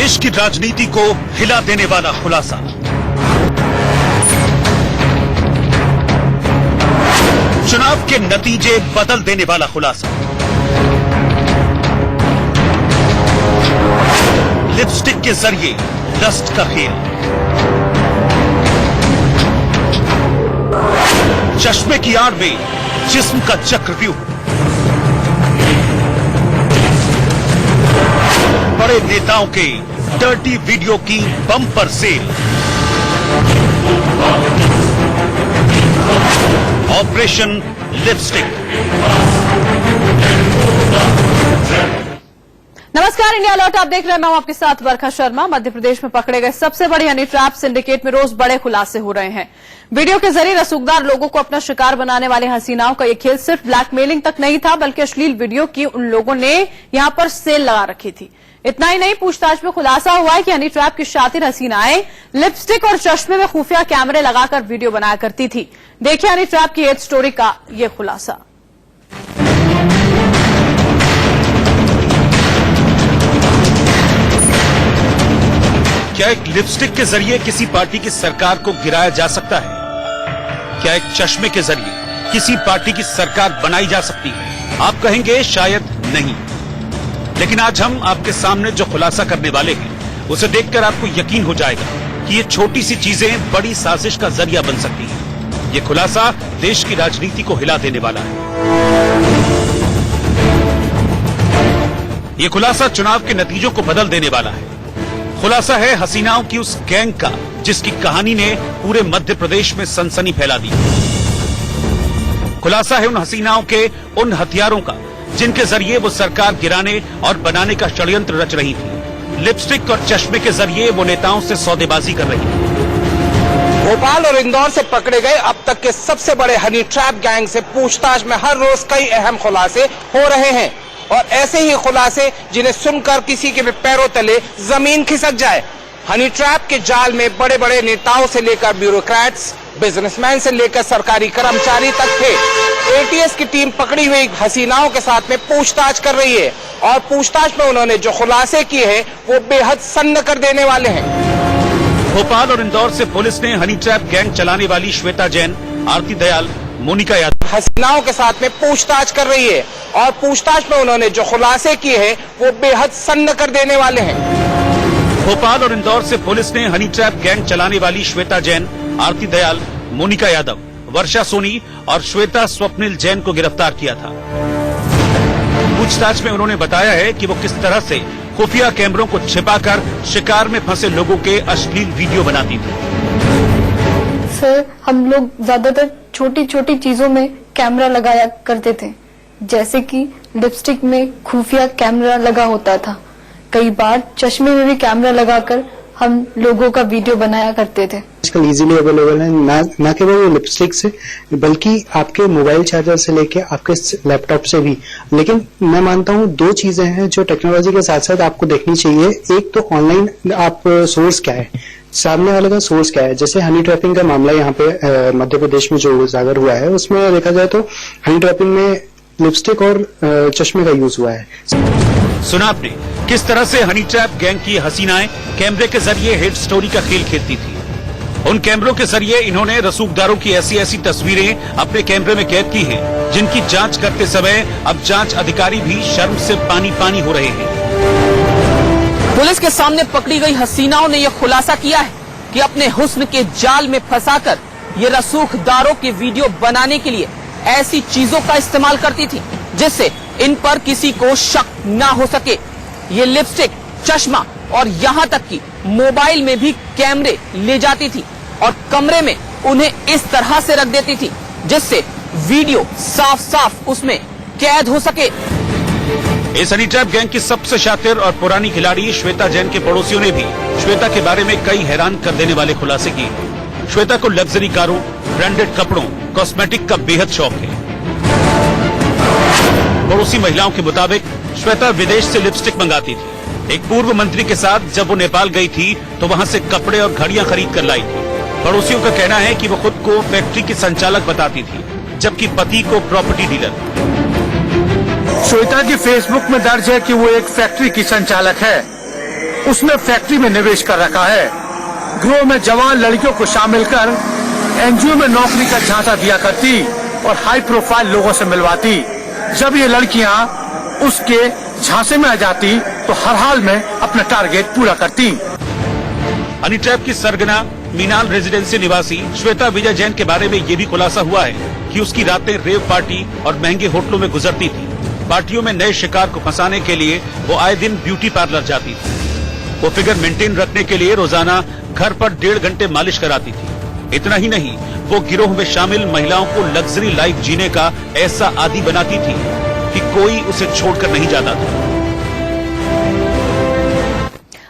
देश की राजनीति को हिला देने वाला खुलासा। चुनाव के नतीजे बदल देने वाला खुलासा। लिपस्टिक के जरिए लस्ट का खेल। चश्मे की आड़ में जिस्म का चक्रव्यूह। बड़े नेताओं के डर्टी वीडियो की बम्पर सेल। Operation lipstick. नमस्कार, इंडिया अलर्ट आप देख रहे हैं। मैं हूं आपके साथ वर्षा शर्मा। मध्य प्रदेश में पकड़े गए सबसे बड़े हनी ट्रैप सिंडिकेट में रोज बड़े खुलासे हो रहे हैं। वीडियो के जरिए रसूखदार लोगों को अपना शिकार बनाने वाले हसीनाओं का ये खेल सिर्फ ब्लैकमेलिंग तक नहीं था, बल्कि अश्लील वीडियो की उन लोगों ने यहां पर सेल लगा रखी थी। इतना ही नहीं, पूछताछ में खुलासा हुआ है कि हनी ट्रैप की शातिर हसीनाएं लिपस्टिक और चश्मे में खुफिया कैमरे लगाकर वीडियो बनाया करती थी। देखिए हनी ट्रैप की हेड स्टोरी का ये खुलासा। क्या एक लिपस्टिक के जरिए किसी पार्टी की सरकार को गिराया जा सकता है? क्या एक चश्मे के जरिए किसी पार्टी की सरकार बनाई जा सकती है? आप कहेंगे शायद नहीं, लेकिन आज हम आपके सामने जो खुलासा करने वाले हैं उसे देखकर आपको यकीन हो जाएगा कि ये छोटी सी चीजें बड़ी साजिश का जरिया बन सकती हैं। ये खुलासा देश की राजनीति को हिला देने वाला है। ये खुलासा चुनाव के नतीजों को बदल देने वाला है। खुलासा है हसीनाओं की उस गैंग का जिसकी कहानी ने पूरे मध्य प्रदेश में सनसनी फैला दी। खुलासा है उन हसीनाओं के उन हथियारों का जिनके जरिए वो सरकार गिराने और बनाने का षड्यंत्र रच रही थी। लिपस्टिक और चश्मे के जरिए वो नेताओं से सौदेबाजी कर रही थी। भोपाल और इंदौर से पकड़े गए अब तक के सबसे बड़े हनी ट्रैप गैंग से पूछताछ में हर रोज कई अहम खुलासे हो रहे हैं, और ऐसे ही खुलासे जिन्हें सुनकर किसी के भी पैरों तले जमीन खिसक जाए। हनी ट्रैप के जाल में बड़े बड़े नेताओं से लेकर ब्यूरोक्रेट्स, बिजनेसमैन से लेकर सरकारी कर्मचारी तक थे। एटीएस की टीम पकड़ी हुई हसीनाओं के साथ में पूछताछ कर रही है, और पूछताछ में उन्होंने जो खुलासे किए हैं वो बेहद सन्न कर देने वाले हैं। भोपाल और इंदौर से पुलिस ने हनी ट्रैप गैंग चलाने वाली श्वेता जैन, आरती दयाल, मोनिका यादव हसीनाओं के साथ में पूछताछ कर रही है, और पूछताछ में उन्होंने जो खुलासे किए हैं वो बेहद सन्न कर देने वाले हैं। भोपाल और इंदौर से पुलिस ने हनी ट्रैप गैंग चलाने वाली श्वेता जैन, आरती दयाल, मोनिका यादव, वर्षा सोनी और श्वेता स्वप्निल जैन को गिरफ्तार किया था। पूछताछ में उन्होंने बताया है कि वो किस तरह से खुफिया कैमरों को छिपाकर शिकार में फंसे लोगों के अश्लील वीडियो बनाती थी। सर, हम लोग ज्यादातर छोटी छोटी चीजों में कैमरा लगाया करते थे, जैसे कि लिपस्टिक में खुफिया कैमरा लगा होता था। कई बार चश्मे में भी कैमरा लगाकर हम लोगों का वीडियो बनाया करते थे। आजकल इजीली अवेलेबल है, ना केवल लिपस्टिक से बल्कि आपके मोबाइल चार्जर से लेके आपके लैपटॉप से भी। लेकिन मैं मानता हूँ दो चीजें हैं जो टेक्नोलॉजी के साथ साथ आपको देखनी चाहिए। एक तो ऑनलाइन आप सोर्स क्या है, सामने वाले का सोर्स क्या है। जैसे हनी ट्रैपिंग का मामला यहाँ पे मध्य प्रदेश में जो उजागर हुआ है, उसमें देखा जाए तो हनी ट्रैपिंग में लिपस्टिक और चश्मे का यूज हुआ है। सुना आपने किस तरह से हनी ट्रैप गैंग की हसीनाएं कैमरे के जरिए हेड स्टोरी का खेल खेलती थी। उन कैमरों के जरिए इन्होंने रसूखदारों की ऐसी ऐसी तस्वीरें अपने कैमरे में कैद की हैं, जिनकी जांच करते समय अब जांच अधिकारी भी शर्म से पानी पानी हो रहे हैं। पुलिस के सामने पकड़ी गई हसीनाओं ने यह खुलासा किया है कि अपने हुस्न के जाल में फंसाकर ये रसूखदारों के वीडियो बनाने के लिए ऐसी चीजों का इस्तेमाल करती थी जिससे इन पर किसी को शक न हो सके। ये लिपस्टिक, चश्मा और यहाँ तक कि मोबाइल में भी कैमरे ले जाती थी और कमरे में उन्हें इस तरह से रख देती थी जिससे वीडियो साफ साफ उसमें कैद हो सके। इस हनी ट्रैप गैंग की सबसे शातिर और पुरानी खिलाड़ी श्वेता जैन के पड़ोसियों ने भी श्वेता के बारे में कई हैरान कर देने वाले खुलासे किए। श्वेता को लग्जरी कारों, ब्रांडेड कपड़ों, कॉस्मेटिक का बेहद शौक है। पड़ोसी महिलाओं के मुताबिक श्वेता विदेश से लिपस्टिक मंगाती थी। एक पूर्व मंत्री के साथ जब वो नेपाल गई थी तो वहां से कपड़े और घड़ियां खरीद कर लाई थी। पड़ोसियों का कहना है कि वो खुद को फैक्ट्री की संचालक बताती थी, जबकि पति को प्रॉपर्टी डीलर। श्वेता की फेसबुक में दर्ज है कि वो एक फैक्ट्री की संचालक है। उसने फैक्ट्री में निवेश कर रखा है। गिरोह में जवान लड़कियों को शामिल कर एनजीओ में नौकरी का झांसा दिया करती और हाई प्रोफाइल लोगों से मिलवाती। जब ये लड़कियां उसके झांसे में आ जाती तो हर हाल में अपना टारगेट पूरा करती। हनी ट्रैप की सरगना मीनाल रेजिडेंसी निवासी श्वेता विजय जैन के बारे में ये भी खुलासा हुआ है कि उसकी रातें रेव पार्टी और महंगे होटलों में गुजरती थी। पार्टियों में नए शिकार को फंसाने के लिए वो आए दिन ब्यूटी पार्लर जाती थी। वो फिगर मेंटेन रखने के लिए रोजाना घर पर 1.5 घंटे मालिश कराती थी। इतना ही नहीं, वो गिरोह में शामिल महिलाओं को लग्जरी लाइफ जीने का ऐसा आदी बनाती थी कि कोई उसे छोड़कर नहीं जाता था।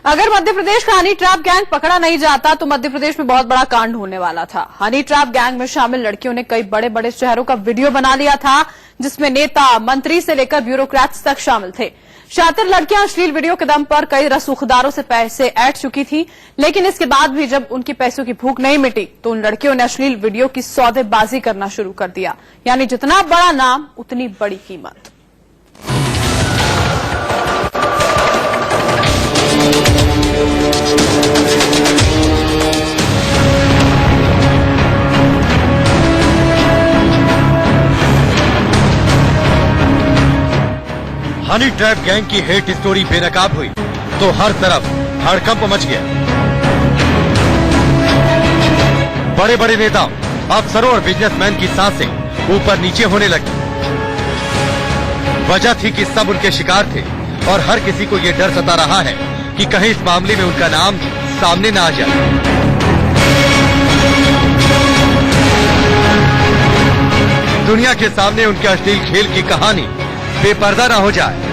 अगर मध्य प्रदेश का हनी ट्रैप गैंग पकड़ा नहीं जाता तो मध्य प्रदेश में बहुत बड़ा कांड होने वाला था। हनी ट्रैप गैंग में शामिल लड़कियों ने कई बड़े बड़े शहरों का वीडियो बना लिया था, जिसमें नेता, मंत्री से लेकर ब्यूरोक्रेट्स तक शामिल थे। शातिर लड़कियां अश्लील वीडियो के दम पर कई रसूखदारों से पैसे ऐंठ चुकी थी, लेकिन इसके बाद भी जब उनकी पैसों की भूख नहीं मिटी तो उन लड़कियों ने अश्लील वीडियो की सौदेबाजी करना शुरू कर दिया। यानी जितना बड़ा नाम उतनी बड़ी कीमत। हनी ट्रैप गैंग की हेट स्टोरी बेनकाब हुई तो हर तरफ हड़कंप मच गया। बड़े बड़े नेताओं, अफसरों और बिजनेसमैन की सांसें ऊपर नीचे होने लगी। वजह थी कि सब उनके शिकार थे और हर किसी को ये डर सता रहा है कि कहीं इस मामले में उनका नाम सामने न आ जाए। दुनिया के सामने उनके अश्लील खेल की कहानी बेपर्दा न हो जाए।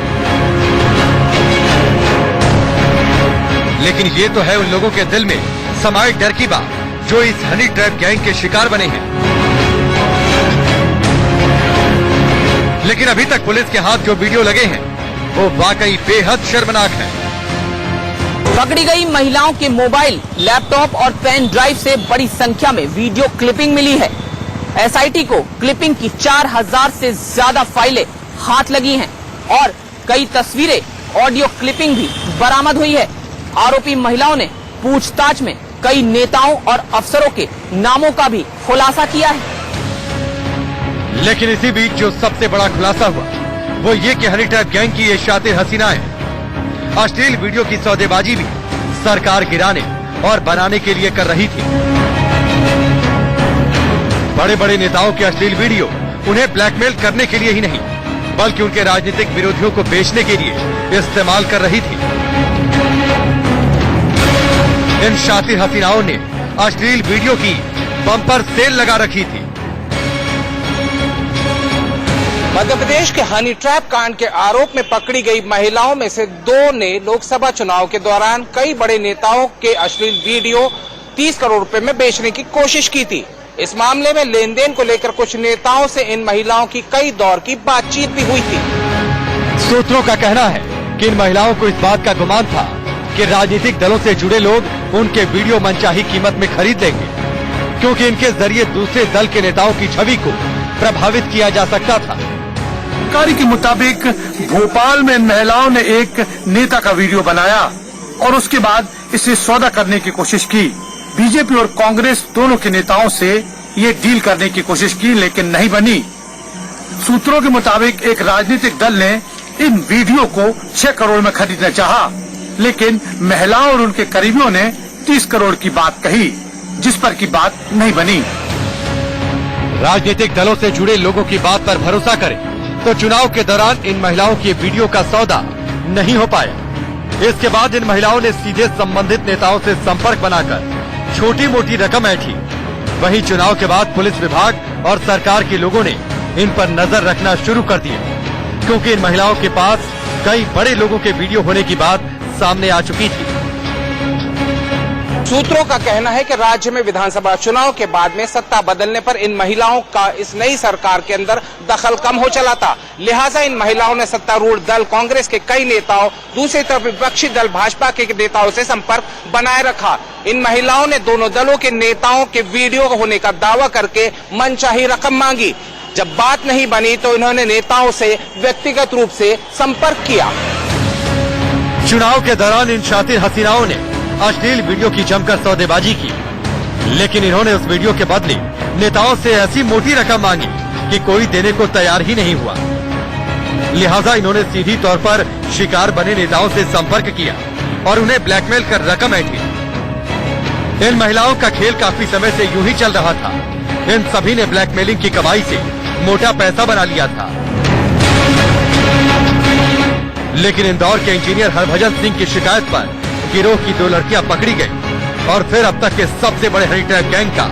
लेकिन ये तो है उन लोगों के दिल में समाये डर की बात जो इस हनी ट्रैप गैंग के शिकार बने हैं। लेकिन अभी तक पुलिस के हाथ जो वीडियो लगे हैं वो वाकई बेहद शर्मनाक है। पकड़ी गई महिलाओं के मोबाइल, लैपटॉप और पेन ड्राइव से बड़ी संख्या में वीडियो क्लिपिंग मिली है। एसआईटी को क्लिपिंग की 4000 से ज्यादा फाइलें हाथ लगी हैं और कई तस्वीरें, ऑडियो क्लिपिंग भी बरामद हुई है। आरोपी महिलाओं ने पूछताछ में कई नेताओं और अफसरों के नामों का भी खुलासा किया है। लेकिन इसी बीच जो सबसे बड़ा खुलासा हुआ वो ये कि हनी ट्रैप गैंग की ये शातिर हसीनाएं अश्लील वीडियो की सौदेबाजी भी सरकार गिराने और बनाने के लिए कर रही थी। बड़े बड़े नेताओं के अश्लील वीडियो उन्हें ब्लैकमेल करने के लिए ही नहीं बल्कि उनके राजनीतिक विरोधियों को बेचने के लिए इस्तेमाल कर रही थी। इन शातिर हसीनाओं ने अश्लील वीडियो की बम्पर सेल लगा रखी थी। मध्य प्रदेश के हनी ट्रैप कांड के आरोप में पकड़ी गई महिलाओं में से 2 ने लोकसभा चुनाव के दौरान कई बड़े नेताओं के अश्लील वीडियो 30 करोड़ रुपए में बेचने की कोशिश की थी। इस मामले में लेन देन को लेकर कुछ नेताओं से इन महिलाओं की कई दौर की बातचीत भी हुई थी। सूत्रों का कहना है कि इन महिलाओं को इस बात का गुमान था कि राजनीतिक दलों से जुड़े लोग उनके वीडियो मनचाही कीमत में खरीद लेंगे, क्योंकि इनके जरिए दूसरे दल के नेताओं की छवि को प्रभावित किया जा सकता था। जानकारी के मुताबिक भोपाल में इन महिलाओं ने एक नेता का वीडियो बनाया और उसके बाद इसे सौदा करने की कोशिश की। बीजेपी और कांग्रेस दोनों के नेताओं से ये डील करने की कोशिश की लेकिन नहीं बनी। सूत्रों के मुताबिक एक राजनीतिक दल ने इन वीडियो को 6 करोड़ में खरीदना चाहा, लेकिन महिलाओं और उनके करीबियों ने 30 करोड़ की बात कही, जिस पर की बात नहीं बनी। राजनीतिक दलों से जुड़े लोगों की बात पर भरोसा करें तो चुनाव के दौरान इन महिलाओं के वीडियो का सौदा नहीं हो पाया। इसके बाद इन महिलाओं ने सीधे संबंधित नेताओं से संपर्क बनाकर छोटी मोटी रकम ऐंठी। वहीं चुनाव के बाद पुलिस विभाग और सरकार के लोगों ने इन पर नजर रखना शुरू कर दिया, क्योंकि इन महिलाओं के पास कई बड़े लोगों के वीडियो होने की बात सामने आ चुकी थी। सूत्रों का कहना है कि राज्य में विधानसभा चुनाव के बाद में सत्ता बदलने पर इन महिलाओं का इस नई सरकार के अंदर दखल कम हो चला था। लिहाजा इन महिलाओं ने सत्तारूढ़ दल कांग्रेस के कई नेताओं, दूसरी तरफ विपक्षी दल भाजपा के नेताओं से संपर्क बनाए रखा। इन महिलाओं ने दोनों दलों के नेताओं के वीडियो होने का दावा करके मनचाही रकम मांगी। जब बात नहीं बनी तो इन्होंने नेताओं से व्यक्तिगत रूप से संपर्क किया। चुनाव के दौरान इन शातिर हसीनाओं ने अश्लील वीडियो की जमकर सौदेबाजी की, लेकिन इन्होंने उस वीडियो के बदले नेताओं से ऐसी मोटी रकम मांगी कि कोई देने को तैयार ही नहीं हुआ। लिहाजा इन्होंने सीधी तौर पर शिकार बने नेताओं से संपर्क किया और उन्हें ब्लैकमेल कर रकम ऐंठी। इन महिलाओं का खेल काफी समय से यूं ही चल रहा था। इन सभी ने ब्लैकमेलिंग की कमाई से मोटा पैसा बना लिया था। लेकिन इंदौर के इंजीनियर हरभजन सिंह की शिकायत पर गिरोह की 2 लड़कियां पकड़ी गई और फिर अब तक के सबसे बड़े हनी ट्रैप गैंग का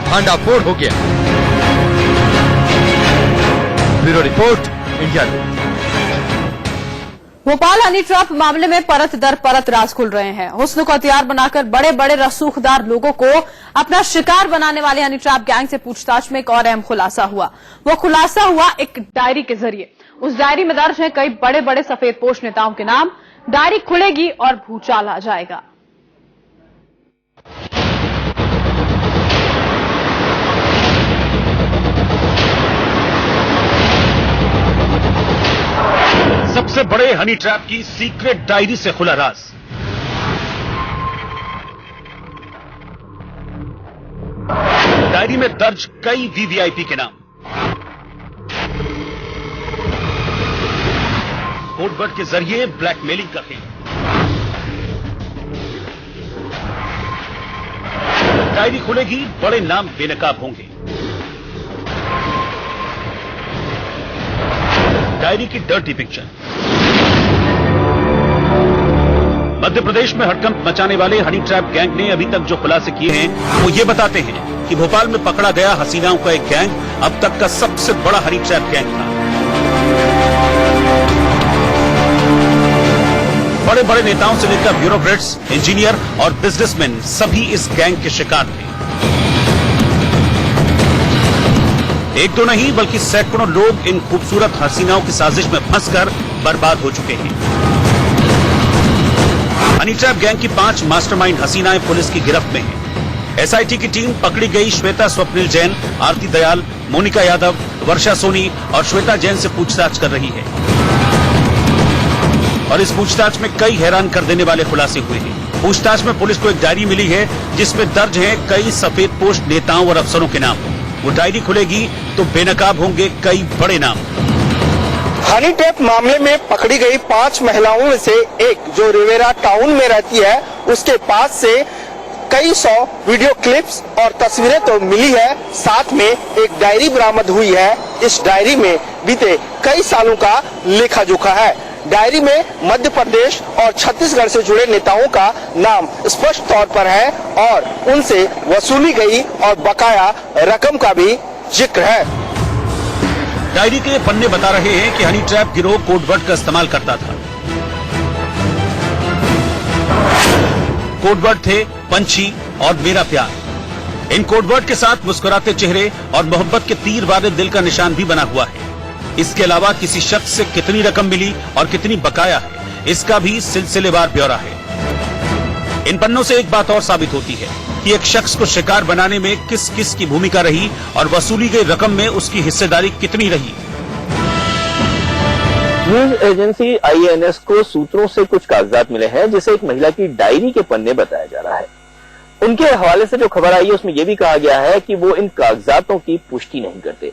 भांडाफोड़ हो गया। Bureau report, India news. Bhopal honey trap मामले में परत दर परत राज खुल रहे हैं। हुस्न को हथियार बनाकर बड़े बड़े रसूखदार लोगों को अपना शिकार बनाने वाले हनी ट्रैप गैंग से पूछताछ में एक और अहम खुलासा हुआ। वो खुलासा हुआ एक डायरी के जरिए। उस डायरी में दर्ज है कई बड़े बड़े सफेदपोश नेताओं के नाम। डायरी खुलेगी और भूचाल आ जाएगा। सबसे बड़े हनी ट्रैप की सीक्रेट डायरी से खुला राज। डायरी में दर्ज कई वीवीआईपी के नाम। कोडवर्ड के जरिए ब्लैकमेलिंग का खेल। डायरी खुलेगी, बड़े नाम बेनकाब होंगे। डायरी की डर्टी पिक्चर। मध्य प्रदेश में हड़कंप मचाने वाले हनी ट्रैप गैंग ने अभी तक जो खुलासे किए हैं वो ये बताते हैं कि भोपाल में पकड़ा गया हसीनाओं का एक गैंग अब तक का सबसे बड़ा हनी ट्रैप गैंग था। बड़े बड़े नेताओं से लेकर ब्यूरोक्रेट्स, इंजीनियर और बिजनेसमैन सभी इस गैंग के शिकार थे। एक दो नहीं बल्कि सैकड़ों लोग इन खूबसूरत हसीनाओं की साजिश में फंसकर बर्बाद हो चुके हैं। हनी ट्रैप गैंग की 5 मास्टरमाइंड हसीनाएं पुलिस की गिरफ्त में हैं। एसआईटी की टीम पकड़ी गई श्वेता स्वप्निल जैन, आरती दयाल, मोनिका यादव, वर्षा सोनी और श्वेता जैन से पूछताछ कर रही है और इस पूछताछ में कई हैरान कर देने वाले खुलासे हुए हैं। पूछताछ में पुलिस को एक डायरी मिली है जिसमें दर्ज हैं कई सफेदपोश नेताओं और अफसरों के नाम। वो डायरी खुलेगी तो बेनकाब होंगे कई बड़े नाम। हनी ट्रैप मामले में पकड़ी गई 5 महिलाओं में से एक जो रिवेरा टाउन में रहती है, उसके पास से कई 100 वीडियो क्लिप्स और तस्वीरें तो मिली है, साथ में एक डायरी बरामद हुई है। इस डायरी में बीते कई सालों का लेखा जोखा है। डायरी में मध्य प्रदेश और छत्तीसगढ़ से जुड़े नेताओं का नाम स्पष्ट तौर पर है और उनसे वसूली गई और बकाया रकम का भी जिक्र है। डायरी के पन्ने बता रहे हैं कि हनी ट्रैप गिरोह कोडवर्ड का इस्तेमाल करता था। कोडवर्ड थे पंछी और मेरा प्यार। इन कोडवर्ड के साथ मुस्कुराते चेहरे और मोहब्बत के तीर वाले दिल का निशान भी बना हुआ है। इसके अलावा किसी शख्स से कितनी रकम मिली और कितनी बकाया है, इसका भी सिलसिलेवार ब्यौरा है। इन पन्नों से एक बात और साबित होती है कि एक शख्स को शिकार बनाने में किस किस की भूमिका रही और वसूली गई रकम में उसकी हिस्सेदारी कितनी रही। न्यूज एजेंसी आईएनएस को सूत्रों से कुछ कागजात मिले हैं जिसे एक महिला की डायरी के पन्ने बताया जा रहा है। उनके हवाले से जो खबर आई है उसमें यह भी कहा गया है कि वो इन कागजातों की पुष्टि नहीं करते।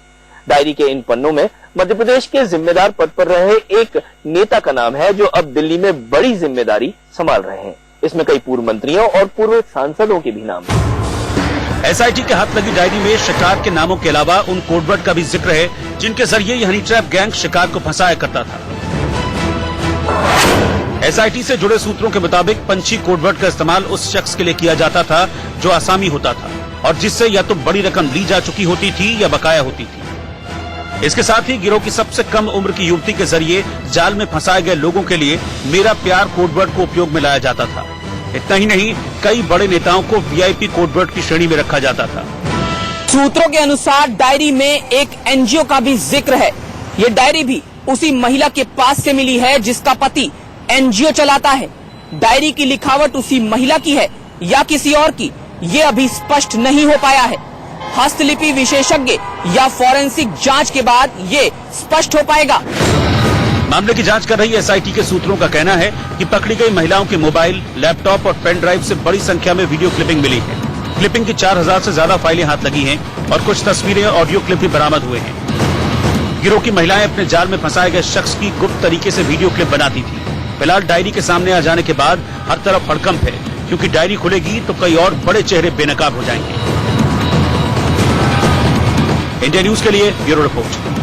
डायरी के इन पन्नों में मध्य प्रदेश के जिम्मेदार पद पर रहे एक नेता का नाम है जो अब दिल्ली में बड़ी जिम्मेदारी संभाल रहे हैं। इसमें कई पूर्व मंत्रियों और पूर्व सांसदों के भी नाम हैं। एसआईटी के हाथ लगी डायरी में शिकार के नामों के अलावा उन कोडवर्ड का भी जिक्र है जिनके जरिए यह हनी ट्रैप गैंग शिकार को फंसाया करता था। एसआईटी से जुड़े सूत्रों के मुताबिक पंछी कोडवर्ड का इस्तेमाल उस शख्स के लिए किया जाता था जो आसामी होता था और जिससे या तो बड़ी रकम ली जा चुकी होती थी या बकाया होती थी। इसके साथ ही गिरोह की सबसे कम उम्र की युवती के जरिए जाल में फंसाए गए लोगों के लिए मेरा प्यार कोडवर्ड को उपयोग में लाया जाता था। इतना ही नहीं, कई बड़े नेताओं को वीआईपी कोडवर्ड की श्रेणी में रखा जाता था। सूत्रों के अनुसार डायरी में एक एनजीओ का भी जिक्र है। ये डायरी भी उसी महिला के पास से मिली है जिसका पति एनजीओ चलाता है। डायरी की लिखावट उसी महिला की है या किसी और की, ये अभी स्पष्ट नहीं हो पाया है। हस्तलिपि विशेषज्ञ या फॉरेंसिक जांच के बाद ये स्पष्ट हो पाएगा। मामले की जांच कर रही एसआईटी के सूत्रों का कहना है कि पकड़ी गई महिलाओं के मोबाइल, लैपटॉप और पेन ड्राइव से बड़ी संख्या में वीडियो क्लिपिंग मिली है। क्लिपिंग की 4000 से ज्यादा फाइलें हाथ लगी हैं और कुछ तस्वीरें, ऑडियो क्लिप भी बरामद हुए हैं। गिरोह की महिलाएं अपने जाल में फंसाए गए शख्स की गुप्त तरीके से वीडियो क्लिप बनाती थी। फिलहाल डायरी के सामने आ जाने के बाद हर तरफ हड़कंप है, क्योंकि डायरी खुलेगी तो कई और बड़े चेहरे बेनकाब हो जाएंगे। इंडिया न्यूज के लिए ब्यूरो रिपोर्ट।